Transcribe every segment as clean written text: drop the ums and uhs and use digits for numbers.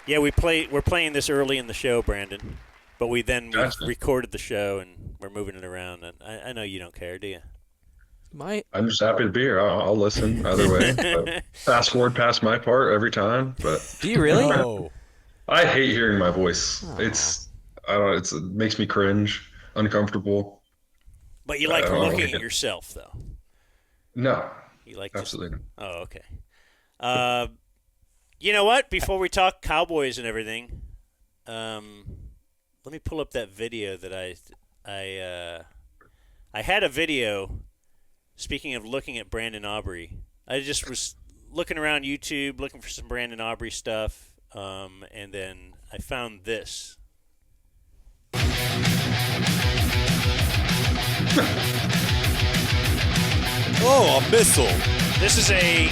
Yeah, we're playing this early in the show, Brandon. But we Gotcha. recorded the show and we're moving it around. And I know you don't care, do you? My I'm just happy to be here. I'll listen either way. But fast forward past my part every time. But Do you really? No. I hate hearing my voice. Oh. I don't know. It makes me cringe, uncomfortable. But you I like don't looking like at it. yourself, though. No, You like just. absolutely Oh, okay. Uh, you know what? Before we talk Cowboys and everything, let me pull up that video that I had a video. Speaking of looking at Brandon Aubrey, I just was looking around YouTube, looking for some Brandon Aubrey stuff, and then I found this. Oh, a missile. This is a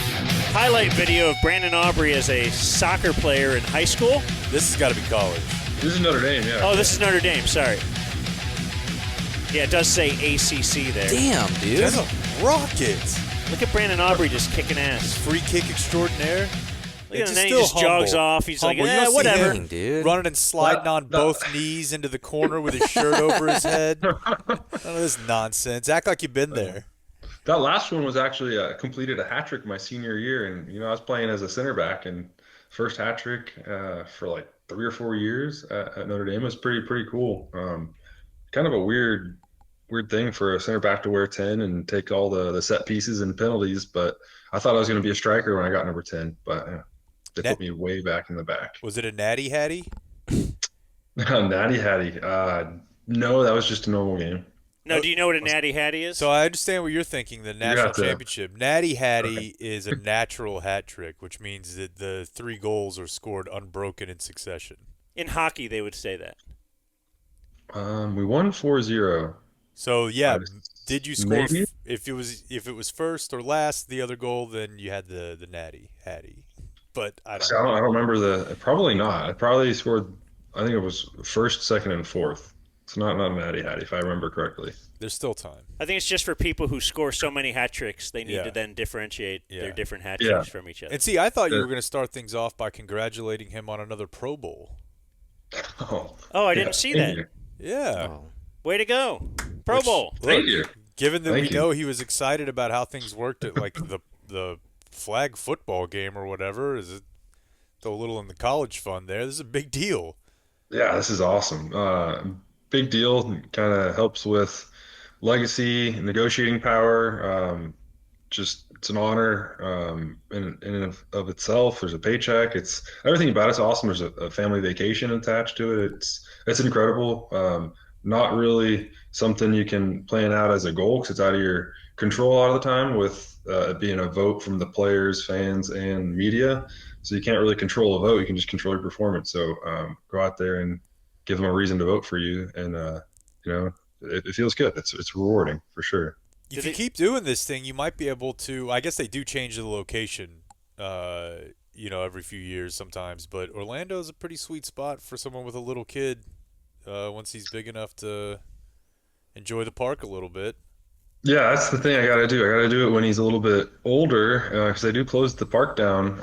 highlight video of Brandon Aubrey as a soccer player in high school. This has got to be college. This is Notre Dame, yeah. Oh, this is Notre Dame. Sorry. Yeah, it does say ACC there. Damn, dude. That's a rocket. Look at Brandon Aubrey just kicking ass. Free kick extraordinaire. Look at him, It's then he still just jogs humble. off. He's Humble. like, You don't see whatever. Dang, dude. Running and sliding on That- both knees into the corner with his shirt over his head. None of this nonsense. Act like you've been there. That last one was actually completed a hat trick my senior year, and I was playing as a center back, and first hat trick for like 3 or 4 years at Notre Dame was pretty cool. Kind of a weird thing for a center back to wear 10 and take all the set pieces and penalties, but I thought I was going to be a striker when I got number 10, but they That- put me way back in the back. Was it a natty hattie? Natty Hattie. No, that was just a normal game. No, do you know what a natty hattie is? So I understand what you're thinking, the national have to- championship. Natty hattie is a natural hat trick, which means that the 3 goals are scored unbroken in succession. In hockey, they would say that. We won 4-0. So yeah, I- did you score maybe? if it was first or last the other goal, then you had the natty hattie. But I See, I don't remember probably not. I probably scored, I think it was first, second, and fourth. It's not a Natty Hattie, if I remember correctly. there's still time. I think it's just for people who score so many hat tricks, they need Yeah. to then differentiate their Yeah. different hat Yeah. tricks from each other. And see, I thought you Yeah. were going to start things off by congratulating him on another Pro Bowl. Oh, Oh, I didn't see thank that. you. Yeah. Oh. Way to go. Pro Which- Bowl. Thank you. Given that Thank we you. know he was excited about how things worked at like the flag football game or whatever, is it throw a little in the college fund there? This is a big deal. Yeah, this is awesome. Big deal. Kind of helps with legacy, negotiating power. Just it's an honor in and of itself. There's a paycheck. It's everything about it's awesome. There's a family vacation attached to it. It's incredible. Not really something you can plan out as a goal because it's out of your control a lot of the time with it being a vote from the players, fans, and media. So you can't really control a vote. You can just control your performance. So go out there and give them a reason to vote for you, and it feels good. It's rewarding for sure. If you keep doing this thing, you might be able to. I guess they do change the location, every few years sometimes. But Orlando is a pretty sweet spot for someone with a little kid once he's big enough to enjoy the park a little bit. Yeah, that's the thing I got to do. I got to do it when he's a little bit older because they do close the park down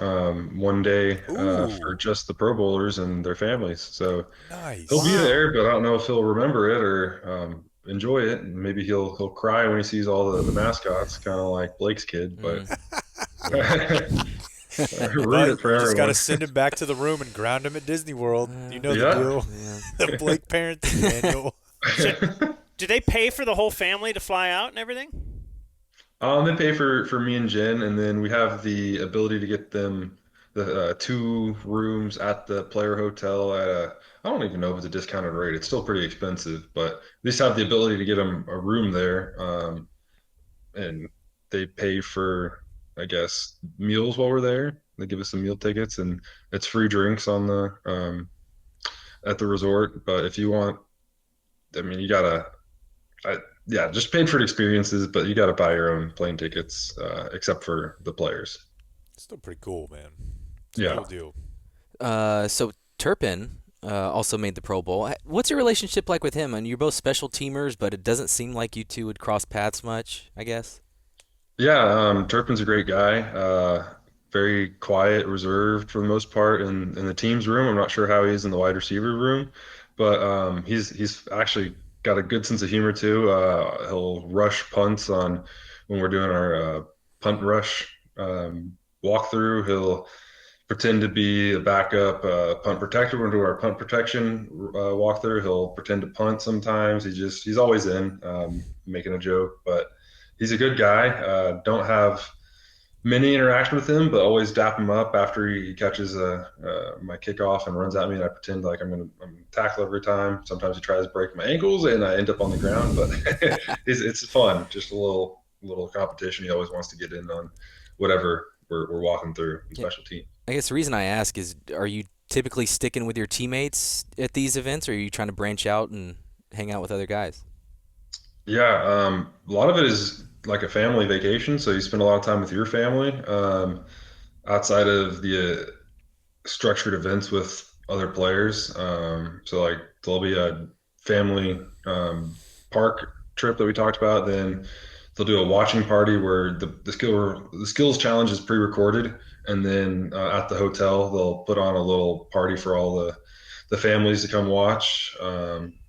one day Ooh. for just the Pro Bowlers and their families. So Nice. he'll be there, but I don't know if he'll remember it or enjoy it. And maybe he'll cry when he sees all the mascots, kind of like Blake's kid. But I ruined it for Just got everyone. to send him back to the room and ground him at Disney World. You know Yeah. the deal. Yeah. The Blake parenting manual. Do they pay for the whole family to fly out and everything? They pay for me and Jen, and then we have the ability to get them the 2 rooms at the player hotel at I don't even know if it's a discounted rate. It's still pretty expensive, but at least have the ability to get them a room there. And they pay for, I guess, meals while we're there. They give us some meal tickets, and it's free drinks on the at the resort. But if you want, I mean, you gotta. Yeah, just paid for experiences, but you got to buy your own plane tickets, except for the players. Still pretty cool, man. It's a Yeah. cool deal. So Turpin also made the Pro Bowl. What's your relationship like with him? And you're both special teamers, but it doesn't seem like you two would cross paths much, I guess. Yeah, Turpin's a great guy. very quiet, reserved for the most part in the team's room. I'm not sure how he is in the wide receiver room, but he's actually got a good sense of humor too. He'll rush punts on when we're doing our punt rush walkthrough. He'll pretend to be a backup punt protector. When we do our punt protection walkthrough, he'll pretend to punt sometimes. He's always in, making a joke, but he's a good guy. Don't have many interaction with him, but always dap him up after he catches my kickoff and runs at me, and I pretend like I'm gonna tackle every time. Sometimes he tries to break my ankles, and I end up on the ground, but it's fun. Just a little competition. He always wants to get in on whatever we're walking through in special team. I guess the reason I ask is, are you typically sticking with your teammates at these events, or are you trying to branch out and hang out with other guys? Yeah, a lot of it is like a family vacation, so you spend a lot of time with your family outside of the structured events with other players. So like there'll be a family park trip that we talked about. Then they'll do a watching party where the skills challenge is pre-recorded, and then at the hotel they'll put on a little party for all the families to come watch.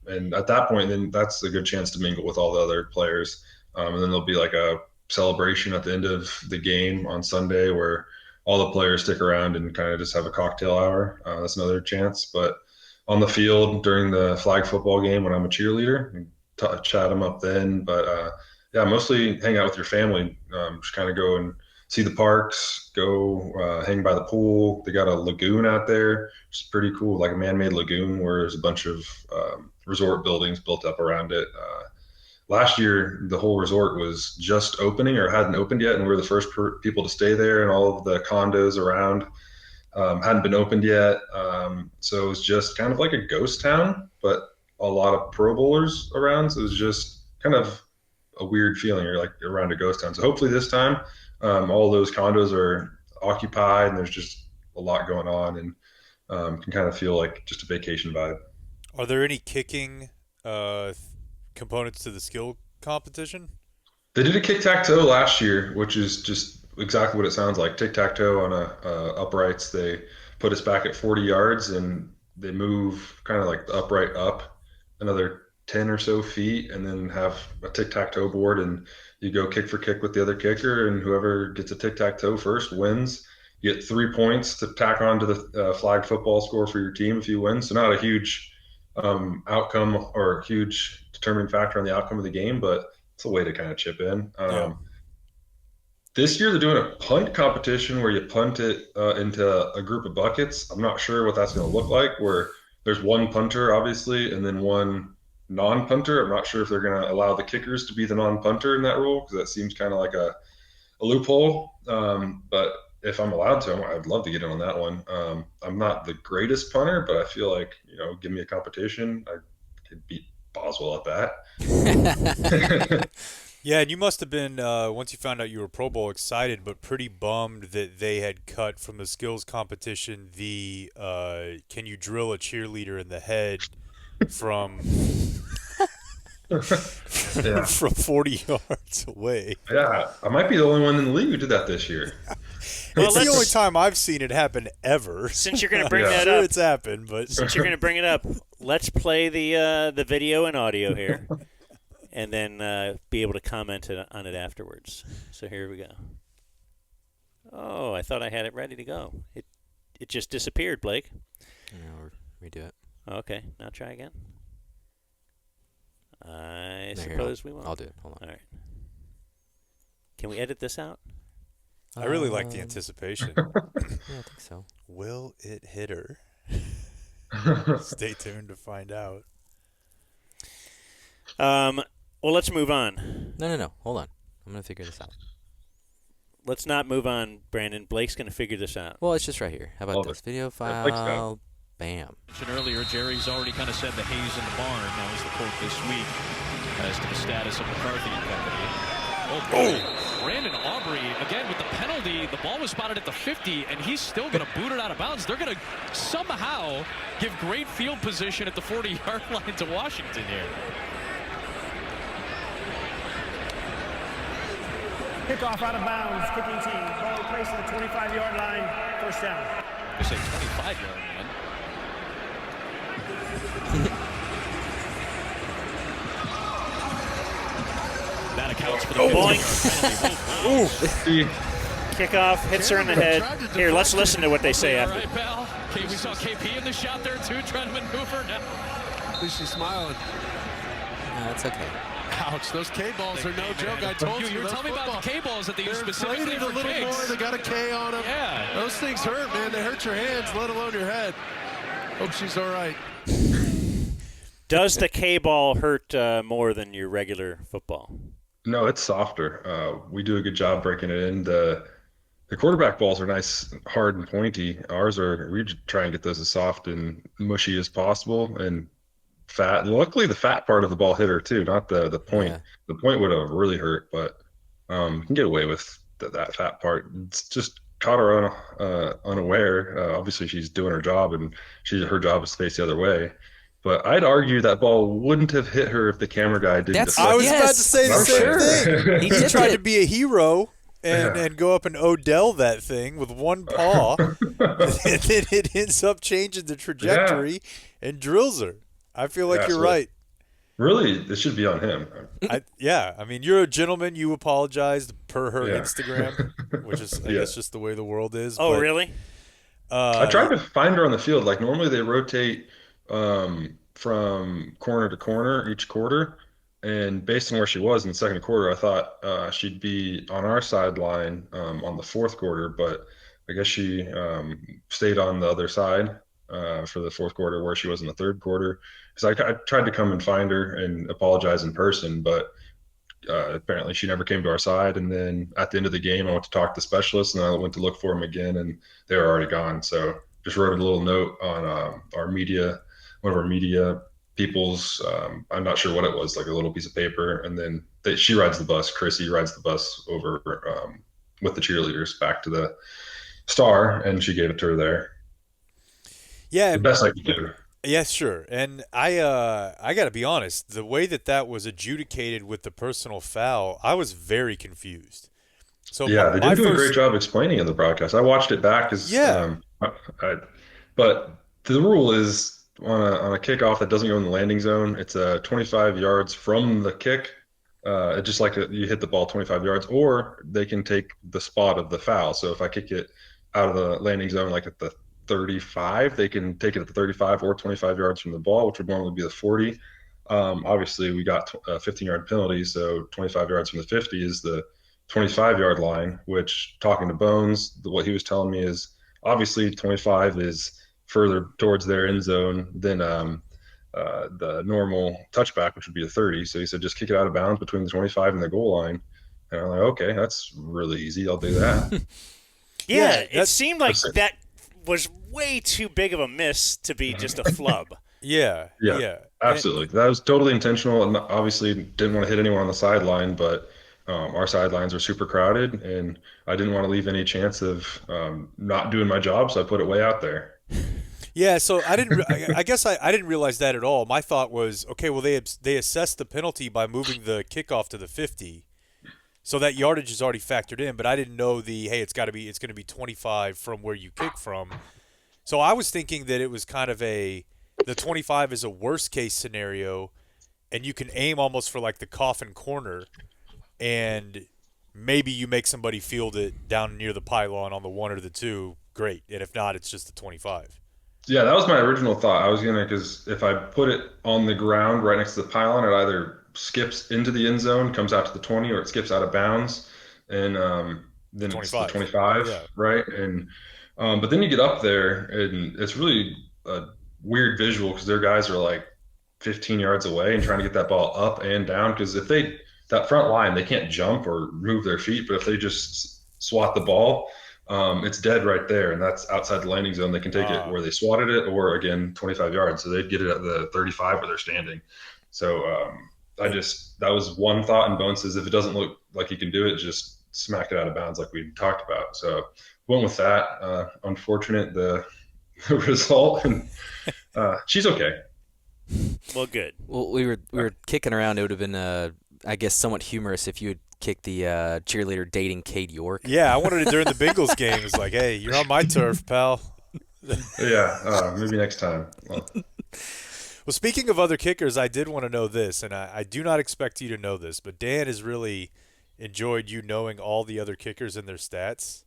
And at that point, then that's a good chance to mingle with all the other players. And then there'll be like a celebration at the end of the game on Sunday where all the players stick around and kind of just have a cocktail hour. That's another chance. But on the field during the flag football game when I'm a cheerleader, chat them up then. But yeah, mostly hang out with your family. Just kind of go and see the parks, go hang by the pool. They got a lagoon out there, which is pretty cool, like a man-made lagoon where there's a bunch of resort buildings built up around it. Last year, the whole resort was just opening or hadn't opened yet, and we were the first people to stay there, and all of the condos around hadn't been opened yet. So it was just kind of like a ghost town, but a lot of Pro Bowlers around. So it was just kind of a weird feeling. You're like around a ghost town. So hopefully this time, all those condos are occupied, and there's just a lot going on, and can kind of feel like just a vacation vibe. Are there any kicking components to the skill competition? They did a tic-tac-toe last year, which is just exactly what it sounds like. Tic-tac-toe on uprights. They put us back at 40 yards, and they move kind of like the upright up another 10 or so feet, and then have a tic-tac-toe board, and you go kick for kick with the other kicker, and whoever gets a tic-tac-toe first wins. You get 3 points to tack on to the flag football score for your team if you win. So not a huge outcome or a huge determining factor on the outcome of the game, but it's a way to kind of chip in. This year they're doing a punt competition where you punt it into a group of buckets. I'm not sure what that's going to look like, where there's one punter obviously and then one non-punter. I'm not sure if they're going to allow the kickers to be the non-punter in that rule, because that seems kind of like a loophole. But if I'm allowed to, I'd love to get in on that one. I'm not the greatest punter, but I feel like, give me a competition, I could beat Boswell at that. Yeah, and you must have been, once you found out you were Pro Bowl, excited, but pretty bummed that they had cut from the skills competition the can you drill a cheerleader in the head from Yeah. from 40 yards away. Yeah, I might be the only one in the league who did that this year. Well, It's the only time I've seen it happen ever. Since you're going to bring Yeah. that Sure, up, it's happened, but since you're going to bring it up, let's play the video and audio here, and then be able to comment on it afterwards. So here we go. Oh, I thought I had it ready to go. It just disappeared, Blake. Redo it. Okay, now try again. I No, here, suppose we won't. I'll do it. Hold on. All right. Can we edit this out? I really like the anticipation. Yeah, I think so. Will it hit her? Stay tuned to find out. Well, let's move on. No. Hold on. I'm going to figure this out. Let's not move on, Brandon. Blake's going to figure this out. Well, it's just right here. How about Hold this? it. Video Yeah, Blake's got file. Bam. Mentioned earlier, Jerry's already kind of said the hay's in the barn. That was the quote this week as to the status of McCarthy and company. Oh, Brandon Aubrey, again with the penalty. The ball was spotted at the 50, and he's still going to boot it out of bounds. They're going to somehow give great field position at the 40-yard line to Washington here. Kickoff out of bounds, kicking team. Ball placed at the 25-yard line, first down. I say 25-yard line. That accounts for the Boink. Kickoff, hits her in the head. Here, let's listen to what they say after. Right, pal. Okay, we saw KP in the shot there, too, trying to maneuver now. At least she's smiling. No, that's okay. Ouch, those K-balls are no joke. I told you. You were those telling me about the K-balls that they use specifically inflated for a little kicks. more. They got a K on them. Yeah. Those things hurt, man. They hurt your hands, let alone your head. Hope she's all right. Does the K-ball hurt more than your regular football? No, it's softer. We do a good job breaking it in. The quarterback balls are nice, hard and pointy. We try and get those as soft and mushy as possible and fat. Luckily, the fat part of the ball hit her too, not the point. Yeah. The point would have really hurt, but you can get away with that fat part. It's just caught her unaware. Obviously, she's doing her job, and her job is to face the other way. But I'd argue that ball wouldn't have hit her if the camera guy didn't. That's- I was Yes, about to say the for same sure. thing. He He did tried it. to be a hero and, Yeah. and go up and Odell that thing with one paw, and then it ends up changing the trajectory and drills her. I feel like Yeah, you're so- right. Really, it should be on him. I mean, you're a gentleman. You apologized per her Yeah. Instagram, which is, I Yeah. guess, just the way the world is. Oh, but, really? I tried to find her on the field. Like normally they rotate from corner to corner each quarter, and based on where she was in the second quarter, I thought she'd be on our sideline on the fourth quarter, but I guess she stayed on the other side for the fourth quarter where she was in the third quarter. Because I tried to come and find her and apologize in person, but apparently she never came to our side. And then at the end of the game, I went to talk to the specialists, and I went to look for them again, and they were already gone. So just wrote a little note on one of our media people's, I'm not sure what it was, like a little piece of paper. And then she rides the bus. Chrissy rides the bus over with the cheerleaders back to the Star, and she gave it to her there. Yeah, The best I could do. yes, sure. And I got to be honest, the way that was adjudicated with the personal foul, I was very confused. So Yeah, they my did do a first- great job explaining in the broadcast. I watched it back because but the rule is on a kickoff that doesn't go in the landing zone, it's 25 yards from the kick. It's just like you hit the ball 25 yards, or they can take the spot of the foul. So if I kick it out of the landing zone, like at the 35, they can take it at the 35 or 25 yards from the ball, which would normally be the 40. Obviously, we got a 15-yard penalty, so 25 yards from the 50 is the 25-yard line, which, talking to Bones, what he was telling me is obviously 25 is further towards their end zone than the normal touchback, which would be a 30. So he said, just kick it out of bounds between the 25 and the goal line. And I'm like, okay, that's really easy. I'll do that. Yeah, it that's- seemed like that was way too big of a miss to be just a flub. Yeah. Absolutely. That was totally intentional, and obviously didn't want to hit anyone on the sideline, but our sidelines are super crowded, and I didn't want to leave any chance of not doing my job, so I put it way out there. Yeah, so I didn't. I guess I didn't realize that at all. My thought was, okay, well they assessed the penalty by moving the kickoff to the 50, so that yardage is already factored in. But I didn't know it's going to be 25 from where you kick from. So I was thinking that it was kind of the 25 is a worst case scenario, and you can aim almost for like the coffin corner, and maybe you make somebody field it down near the pylon on the 1 or the 2. Great, and if not, it's just the 25. Yeah, that was my original thought. I was because if I put it on the ground right next to the pylon, it either skips into the end zone, comes out to the 20, or it skips out of bounds, and then it's the 25, Yeah. right? And but then you get up there, and it's really a weird visual because their guys are like 15 yards away and trying to get that ball up and down. Because if that front line, they can't jump or move their feet, but if they just swat the ball, it's dead right there, and that's outside the landing zone. They can take it where they swatted it, or again 25 yards, so they'd get it at the 35 where they're standing. So that was one thought, and Bones says if it doesn't look like you can do it, just smack it out of bounds like we talked about. So went with that. Unfortunate the result, and she's okay. Well, good. Well, we were kicking around. It would have been, I guess, somewhat humorous if you had kick the cheerleader dating Cade York. Yeah, I wanted it during the Bengals game. It's like, hey, you're on my turf, pal. Yeah, maybe next time. Well, speaking of other kickers, I did want to know this, and I do not expect you to know this, but Dan has really enjoyed you knowing all the other kickers and their stats.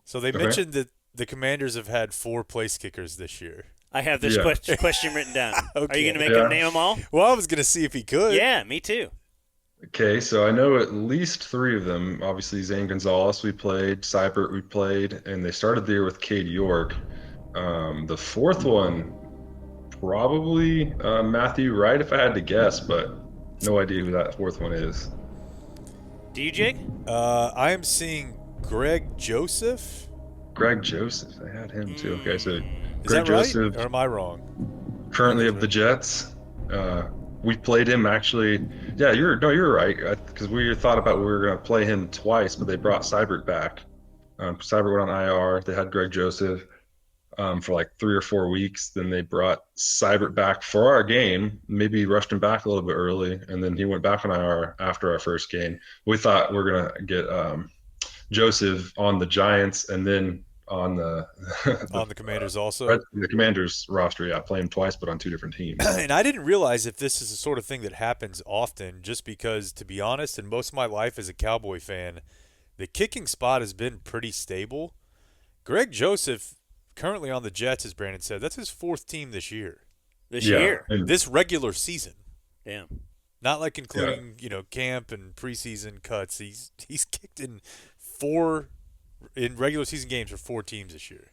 So they mentioned that the Commanders have had 4 place kickers this year. I have this question written down. Okay. Are you going to make him name them all? Well, I was going to see if he could. Yeah, me too. okay, so I know at least 3 of them. Obviously, Zane Gonzalez we played, Seibert we played, and they started the year with Cade York. The 4th one, probably Matthew Wright, if I had to guess, but no idea who that 4th one is. Do you, Jake? I am seeing Greg Joseph. Greg Joseph, I had him too. Okay, so Is Greg that right? Joseph, Or am I wrong? currently of the Jets. We played him actually. Yeah, you're right. Because we thought about we were going to play him twice, but they brought Seibert back. Seibert went on IR. They had Greg Joseph for like 3 or 4 weeks. Then they brought Seibert back for our game. Maybe rushed him back a little bit early, and then he went back on IR after our first game. We thought we were going to get Joseph on the Giants, and then on the On the Commanders also. the Commanders roster. Yeah, play him twice, but on 2 different teams. And I didn't realize if this is the sort of thing that happens often, just because, to be honest, in most of my life as a Cowboy fan, the kicking spot has been pretty stable. Greg Joseph, currently on the Jets, as Brandon said, that's his 4th team this year. This year. and This regular season. Damn. Not like including, camp and preseason cuts. He's kicked in 4 in regular season games for 4 teams this year.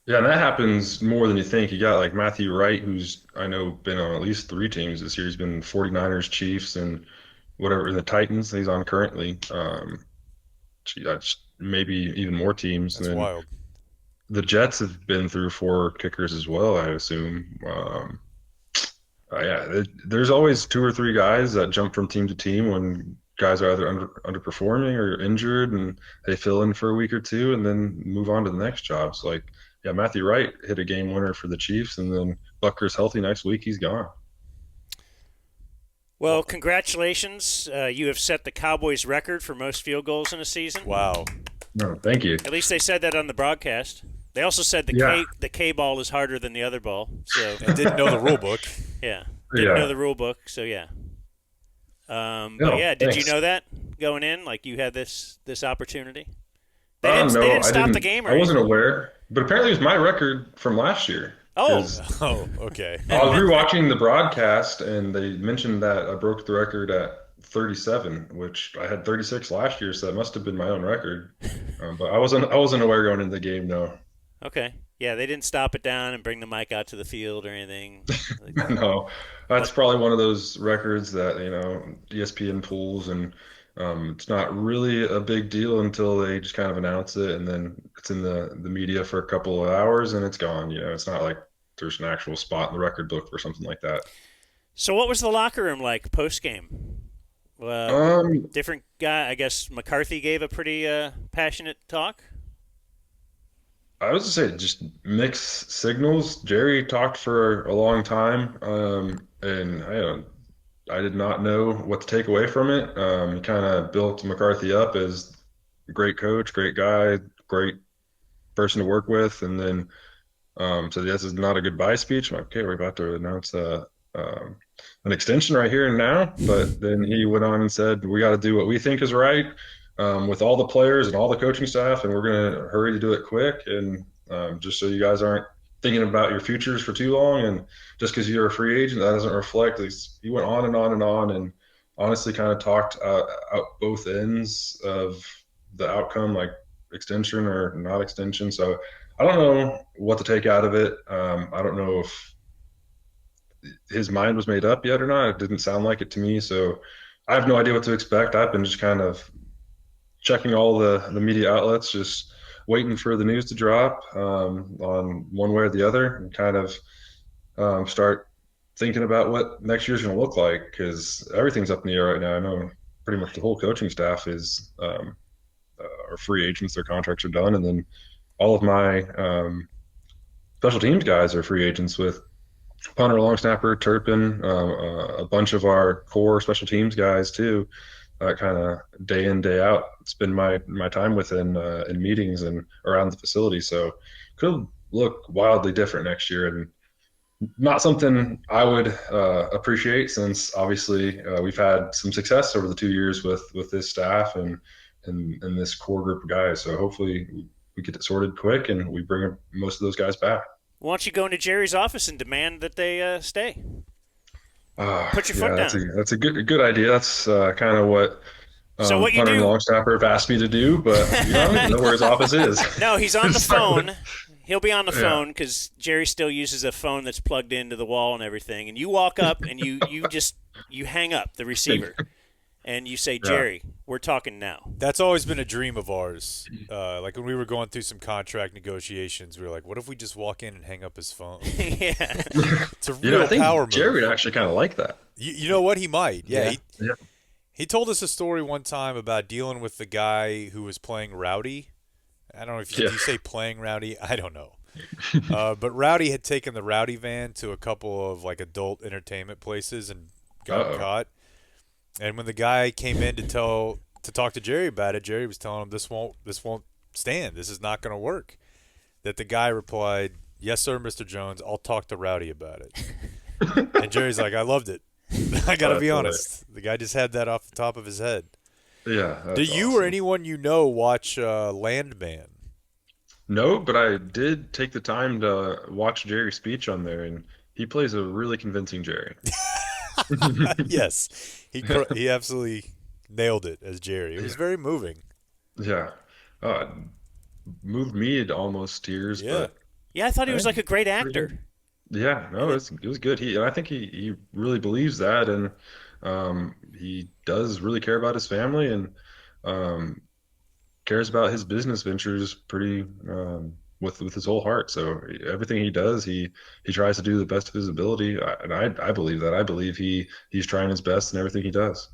Yeah, and that happens more than you think. You got like Matthew Wright, who's I know been on at least 3 teams this year. He's been 49ers, Chiefs, and whatever the Titans he's on currently. That's maybe even more teams. That's than wild. The Jets have been through 4 kickers as well, I assume. Yeah, there's always 2 or 3 guys that jump from team to team when guys are either underperforming or injured, and they fill in for a week or 2 and then move on to the next job. So, like, yeah, Matthew Wright hit a game winner for the Chiefs, and then Butker's healthy next week. He's gone. Well, congratulations. You have set the Cowboys record for most field goals in a season. Wow. No, thank you. At least they said that on the broadcast. They also said the K ball is harder than the other ball. So And didn't know the rule book. yeah, didn't know the rule book. So yeah. But yeah, did you know that going in? Like you had this opportunity? They didn't stop the game, or I wasn't aware, but apparently it was my record from last year. Oh, Okay. I was rewatching the broadcast, and they mentioned that I broke the record at 37, which I had 36 last year, so that must have been my own record. But I wasn't aware going into the game. No. Okay. Yeah, they didn't stop it down and bring the mic out to the field or anything. No, that's probably one of those records that ESPN pulls, and it's not really a big deal until they just kind of announce it, and then it's in the media for a couple of hours and it's gone. It's not like there's an actual spot in the record book or something like that. So what was the locker room like post game? Different guy. I guess McCarthy gave a pretty passionate talk. I was to say just mixed signals. Jerry talked for a long time, and I did not know what to take away from it. He kind of built McCarthy up as a great coach, great guy, great person to work with, and then so this is not a goodbye speech. I'm like, okay, we're about to announce an extension right here and now. But then he went on and said, we got to do what we think is right. With all the players and all the coaching staff, and we're going to hurry to do it quick, and just so you guys aren't thinking about your futures for too long, and just because you're a free agent, that doesn't reflect. He went on and on and on, and honestly kind of talked out both ends of the outcome, like extension or not extension. So I don't know what to take out of it. I don't know if his mind was made up yet or not. It didn't sound like it to me, so I have no idea what to expect. I've been just kind of checking all the media outlets, just waiting for the news to drop on one way or the other, and kind of start thinking about what next year's going to look like, because everything's up in the air right now. I know pretty much the whole coaching staff is are free agents. Their contracts are done, and then all of my special teams guys are free agents, with punter, long snapper, Turpin, a bunch of our core special teams guys too. that kind of day in day out. Spend my time within in meetings and around the facility. So could look wildly different next year, and not something I would appreciate since obviously we've had some success over the 2 years with this staff and this core group of guys. So hopefully we get it sorted quick and we bring most of those guys back. Why don't you go into Jerry's office and demand that they stay? Put your Yeah, foot down. that's a good idea. That's kind of what So what you Hunter and do? Longstopper have asked me to do, but I don't even know where his office is. No, he's on the phone. He'll be on the Yeah. phone because Jerry still uses a phone that's plugged into the wall and everything. And you walk up and you hang up the receiver, and you say, Jerry, we're talking now. That's always been a dream of ours. Like when we were going through some contract negotiations, we were like, what if we just walk in and hang up his phone? Yeah. It's a real I think power move. Jerry would actually kind of like that. You know what? He might. Yeah. Yeah. He told us a story one time about dealing with the guy who was playing Rowdy. I don't know if you say playing Rowdy. I don't know. But Rowdy had taken the Rowdy van to a couple of like adult entertainment places and got caught. And when the guy came in to talk to Jerry about it, Jerry was telling him this won't stand. This is not going to work. That the guy replied, "Yes, sir, Mr. Jones. I'll talk to Rowdy about it." And Jerry's like, "I loved it. I got to be honest. The guy just had that off the top of his head." Yeah. Do you or anyone you know watch Landman? No, but I did take the time to watch Jerry's speech on there, and he plays a really convincing Jerry. Yes, he absolutely nailed it as Jerry. It was very moving. Yeah. Uh, Moved me to almost tears, Yeah. but Yeah, I thought he was I like a great actor. yeah, no, it was good. And I think he really believes that, and he does really care about his family and um, cares about his business ventures pretty with his whole heart. So everything he does, he tries to do the best of his ability, and I believe that. I believe he's trying his best in everything he does.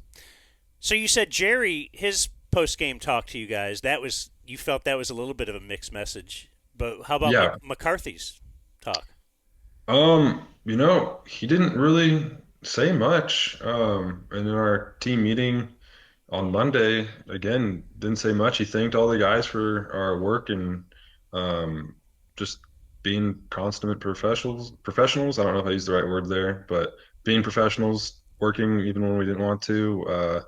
So you said Jerry, his post game talk to you guys, you felt that was a little bit of a mixed message. But how about Yeah. McCarthy's talk? He didn't really say much. And in our team meeting on Monday, again, didn't say much. He thanked all the guys for our work and um, just being consummate professionals. Professionals. I don't know if I used the right word there, but being professionals, working even when we didn't want to,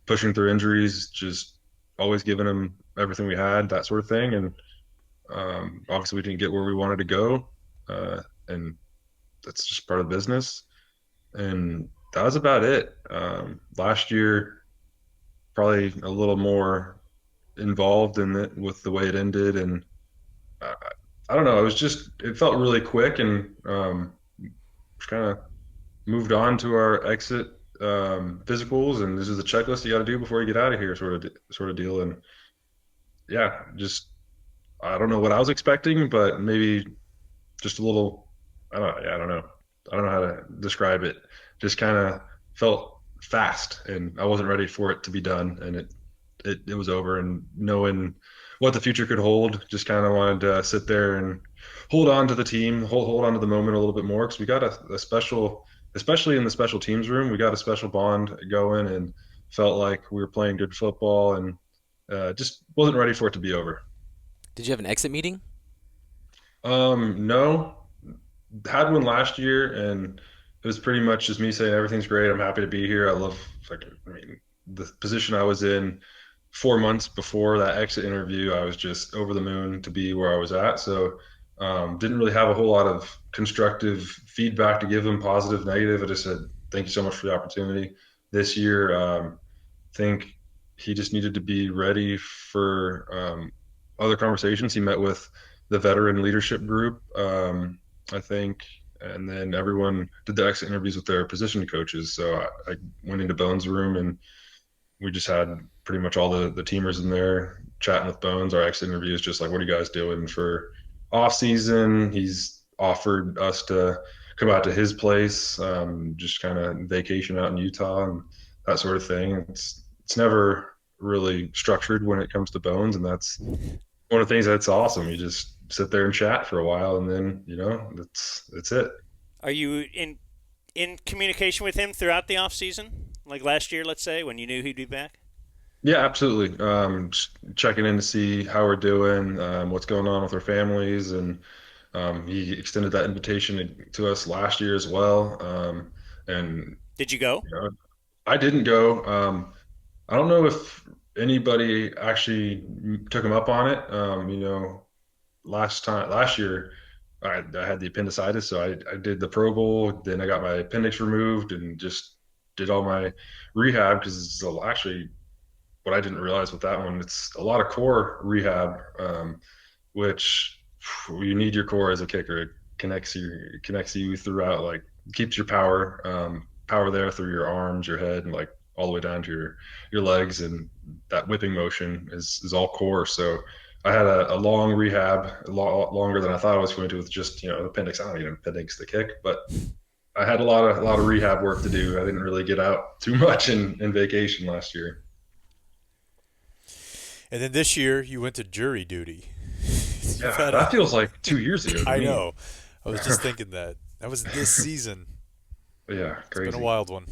pushing through injuries, just always giving them everything we had, that sort of thing. And obviously, we didn't get where we wanted to go, and that's just part of the business. And that was about it. Last year, probably a little more involved in it with the way it ended, and I, I don't know. It felt really quick, and kind of moved on to our exit physicals, and this is the checklist you got to do before you get out of here, sort of deal. And yeah, just I don't know what I was expecting, but maybe just a little. I don't. Yeah, I don't know. I don't know how to describe it. Just kind of felt fast, and I wasn't ready for it to be done, and it was over. And knowing what the future could hold, just kind of wanted to sit there and hold on to the team, hold on to the moment a little bit more, because we got a special, especially in the special teams room, we got a special bond going, and felt like we were playing good football, and just wasn't ready for it to be over. Did you have an exit meeting? No, had one last year, and it was pretty much just me saying everything's great. I'm happy to be here. I mean, the position I was in 4 months before that exit interview, I was just over the moon to be where I was at. So, didn't really have a whole lot of constructive feedback to give him, positive, negative. I just said, thank you so much for the opportunity. This year, think he just needed to be ready for other conversations. He met with the veteran leadership group, I think, and then everyone did the exit interviews with their position coaches. So I went into Bones' room, and we just had pretty much all the teamers in there chatting with Bones. Our exit interview is just like, what are you guys doing for off season? He's offered us to come out to his place, just kind of vacation out in Utah and that sort of thing. It's never really structured when it comes to Bones, and that's one of the things that's awesome. You just sit there and chat for a while, and then that's it. Are you in communication with him throughout the off season, like last year, let's say, when you knew he'd be back? Yeah, absolutely. Just checking in to see how we're doing, what's going on with our families, and he extended that invitation to us last year as well. And Did you go? you know, I didn't go. I don't know if anybody actually took him up on it. Last year, I had the appendicitis, so I did the Pro Bowl. Then I got my appendix removed and just did all my rehab because actually what I didn't realize with that one, it's a lot of core rehab, which you need your core as a kicker. It connects you throughout, like keeps your power there through your arms, your head, and like all the way down to your legs, and that whipping motion is all core. So I had a long rehab, a lot longer than I thought I was going to, with just appendix. I don't need an appendix to kick, but I had a lot of rehab work to do. I didn't really get out too much in vacation last year. And then this year you went to jury duty. Yeah, that feels like 2 years ago. I know. I was just thinking that. That was this season. Yeah, crazy. It's been a wild one.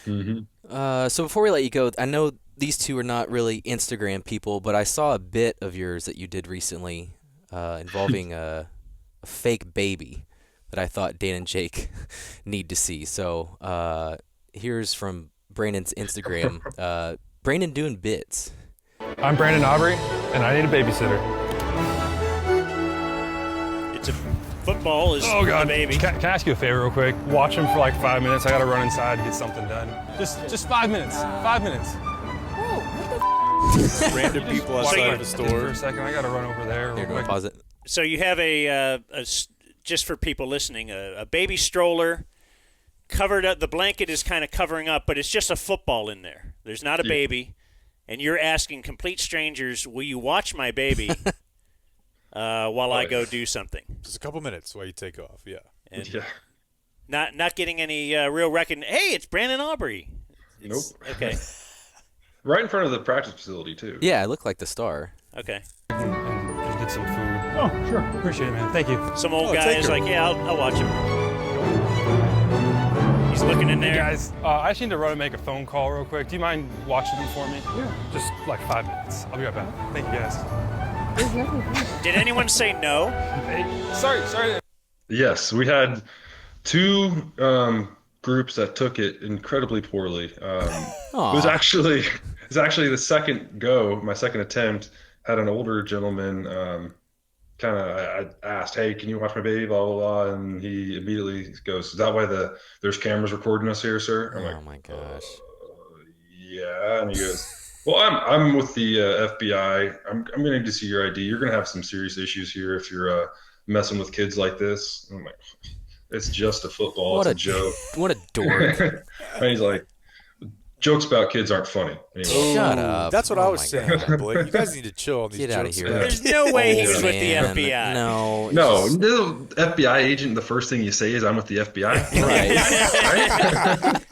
So before we let you go, I know these two are not really Instagram people, but I saw a bit of yours that you did recently involving a fake baby that I thought Dan and Jake need to see. So here's from Brandon's Instagram. Brandon doing bits. I'm Brandon Aubrey, and I need a babysitter. It's a football is Oh, God. the baby. Can I ask you a favor real quick? Watch him for like 5 minutes. I got to run inside and get something done. Just 5 minutes. 5 minutes. Random people outside of the For store. a second, I got to run over there Here, real go quick. pause it. So you have just for people listening, a baby stroller covered up. The blanket is kind of covering up, but it's just a football in there. There's not a baby, and you're asking complete strangers, "Will you watch my baby while I go do something?" Just a couple minutes while you take off. Yeah. And Yeah. not getting any real recognition. Hey, it's Brandon Aubrey. Nope. Okay. Right in front of the practice facility too. Yeah, I look like the star. Okay. And just get some food. Oh, sure. Appreciate it, man. Thank you. Some old guy take is her. like, "Yeah, I'll watch him." He's looking in Hey, there. guys, I just need to run and make a phone call real quick. Do you mind watching them for me? Yeah. Just like 5 minutes. I'll be right back. Thank you, guys. Did anyone say no? Hey, sorry. Yes, we had two groups that took it incredibly poorly. It was Aw. actually the second go. My second attempt had an older gentleman. I asked, "Hey, can you watch my baby?" Blah blah blah, and he immediately goes, "Is that why there's cameras recording us here, sir?" I'm like, Oh my gosh. "Yeah," and he goes, "Well, I'm with the FBI. I'm gonna need to see your ID. You're gonna have some serious issues here if you're messing with kids like this." And I'm like, "It's just a football. What it's a a joke." What a dork. And he's like, "Jokes about kids aren't funny." Anyway. Shut up. That's what Oh I was my saying, God. Blake. You guys need to chill on these Get outta jokes. here. There's no way he was with the Man, FBI. No. No, no FBI agent. The first thing you say is, "I'm with the FBI." Right. Right?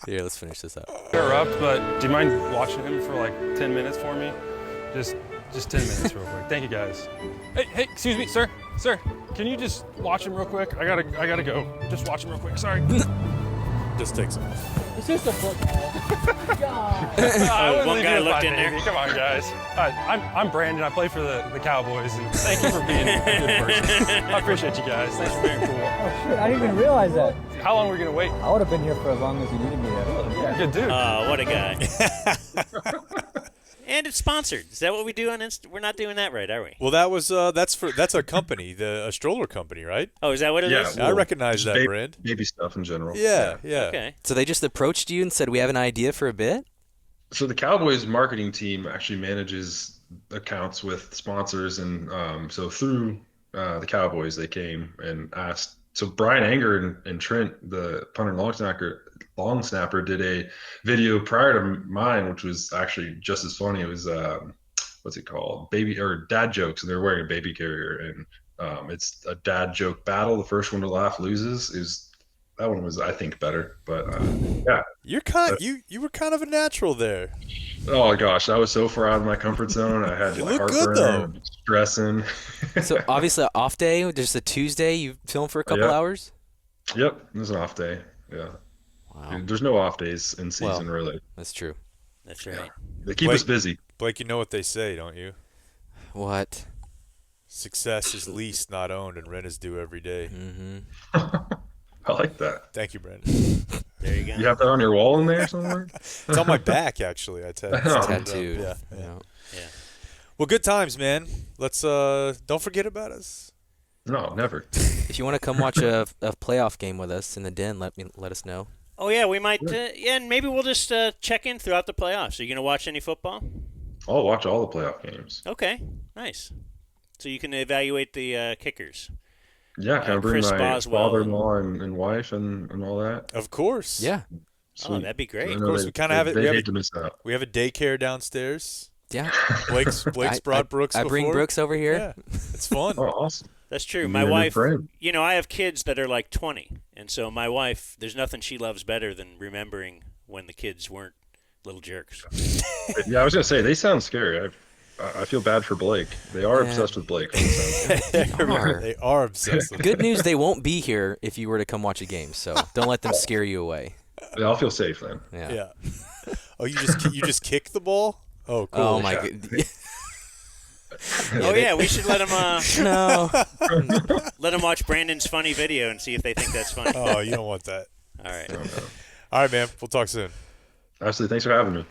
Here, let's finish this up. Interrupt, but do you mind watching him for like 10 minutes for me? Just 10 minutes real quick. Thank you, guys. Hey, excuse me, sir. Sir, can you just watch him real quick? I gotta go. Just watch him real quick. Sorry. Just takes off. It's just a football. I wouldn't one leave guy you with looked my in there. baby. Come on, guys. I'm Brandon. I play for the Cowboys, and thank you for being a good person. I appreciate you guys. Thanks for being cool. Oh shit, I didn't even realize that. How long are we gonna wait? I would have been here for as long as you needed me to. Yeah, good dude. What a guy. And it's sponsored. Is that what we do on Insta? We're not doing that right, are we? Well, that's a company, a stroller company, right? Oh, is that what it is? Yeah. I recognize Just that brand. baby stuff in general. Yeah. Okay. So they just approached you and said, "We have an idea for a bit." So the Cowboys marketing team actually manages accounts with sponsors, and so through the Cowboys, they came and asked. So Brian Anger and Trent, the punter and long snapper, did a video prior to mine, which was actually just as funny. It was what's it called? Baby or dad jokes, and they're wearing a baby carrier, and it's a dad joke battle. The first one to laugh loses. That one was, I think, better. But yeah. You were kind of a natural there. Oh gosh, I was so far out of my comfort zone. I had You like look good, heartburn, stressing. So obviously, off day, just a Tuesday, you film for a couple Yeah. hours. Yep, it was an off day. Yeah, Wow, there's no off days in season, really. that's true. That's right. They keep us busy. Blake, you know what they say, don't you? What? Success is leased, not owned, and rent is due every day. Mm-hmm. I like that. Thank you, Brandon. There you go. You have that on your wall in there somewhere? It's on my back, actually. It's Tattooed. Yeah. Yeah. Well, good times, man. Let's don't forget about us. No, never. If you want to come watch a playoff game with us in the den, let us know. Oh yeah, we might. And maybe we'll just check in throughout the playoffs. Are you gonna watch any football? I'll watch all the playoff games. Okay, nice. So you can evaluate the kickers. Yeah, can I bring Chris my Boswell father-in-law and wife and all that? Of course. Yeah. Oh, that'd be great. I Of know course, we kind of have it. They hate to miss out. We have a daycare downstairs. Yeah. Blake's brought Brooks I bring before. Brooks over here. Yeah, it's fun. Oh, awesome. That's true. You My need a new wife, friend. I have kids that are like 20, and so my wife, there's nothing she loves better than remembering when the kids weren't little jerks. Yeah, I was gonna say they sound scary. I feel bad for Blake. They are obsessed with Blake. They are obsessed with Good news, they won't be here if you were to come watch a game, so don't let them scare you away. Yeah, I'll feel safe then. Yeah. Oh, you just kick the ball? Oh, cool. Oh my god. Oh yeah, we should let them No. let them watch Brandon's funny video and see if they think that's funny. Oh, you don't want that. All right. All right, man. We'll talk soon. Absolutely. Thanks for having me.